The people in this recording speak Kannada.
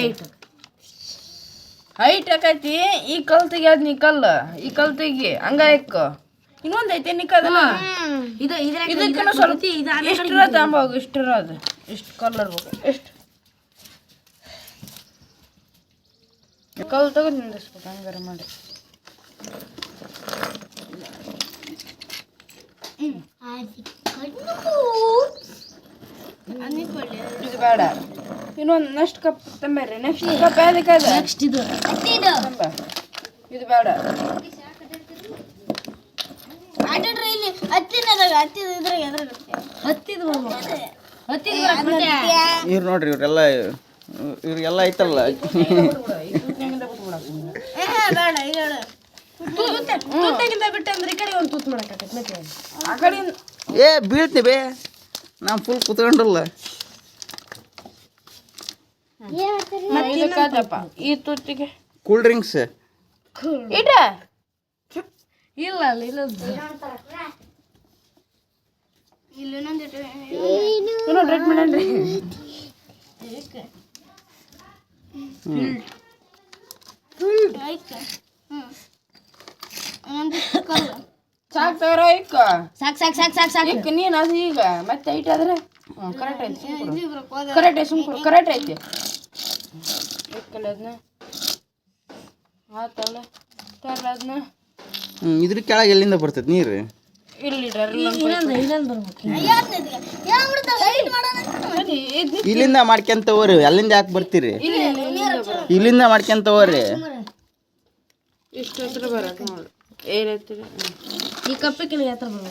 ಅದು ಹೈಟ್ ಆಕೈತಿ ಈ ಕಲ್ ತೆಗಿಯೋದು ನೀ ಕಲ್ಲು ಈ ಕಲ್ ತೆಗಿ ಹಂಗ ಇಕ್ಕು ಇನ್ನೊಂದು ಐತೆ ನಿಕ್ಕದನ ಇದಕ್ಕೂ ಸ್ವಲ್ಪ ಇಷ್ಟಿರೋದು ಅಂಬೋಗು ಇಷ್ಟಿರೋದು ಇಷ್ಟು ಕಲರ್ ಬೇಕು ಎಷ್ಟು ಕಲ್ ತಗೊಂಡು ನಿಂದಿಸ್ಬೇಕು ಹಂಗಾರ ಮಾಡಿ ಇದು ಬೇಡ ಇನ್ನೊಂದು ನೆಕ್ಸ್ಟ್ ಕಪ್ ತಂಬೇರಿ ನೆಕ್ಸ್ಟ್ ಕಪ್ ಯಾವ್ದಕ್ಕೆ ನೆಕ್ಸ್ಟ್ ಇದು ಬೇಡ ಇವ್ರು ನೋಡ್ರಿ ಇವ್ರಿಗೆಲ್ಲ ಐತಲ್ಲ ಏ ಬೀಳ್ತೀವಿ ನಾ ಫುಲ್ ಕುತ್ಕೊಂಡಲ್ಲ ಈ ತುತ್ತಿಗೆ ಕೂಲ್ ಡ್ರಿಂಕ್ಸ್ ಇಡ ಇಲ್ಲ ರೆಡ್ ಮಾಡಣ್ರಿ ಸಾಕು ತಗೋರ ಇಕ್ಕ ಇಕ್ಕ ನೀನು ಅದು ಈಗ ಮತ್ತೆ ಐಟ್ ಆದ್ರೆ ಕರೆಕ್ಟ್ ಐತಿ ಕರೆಕ್ಟ್ ಐತಿ ಇಕ್ಕಲ್ಲ ಅದನ್ನ ಆತಲ್ಲ ತರಲ ಅದನ್ನ ಇದ್ರ ಕೆಳಗೆ ಎಲ್ಲಿಂದ ಬರ್ತೈತೆ ನೀರು ಇಲ್ಲಿಂದ ಮಾಡ್ಕೊಂತ ಹೋಗ್ರಿ ಅಲ್ಲಿಂದ ಯಾಕೆ ಬರ್ತೀರಿ ಇಲ್ಲಿಂದ ಮಾಡ್ಕೊಂತ ಹೋಗ್ರಿ ಇಷ್ಟು ಹತ್ರ ಬರತ್ತೆ ನೋಡಿ ಏನೈತಿ ಈ ಕಪ್ಪಿಗೆ ಹತ್ರ ಬರ್ಬೇಕು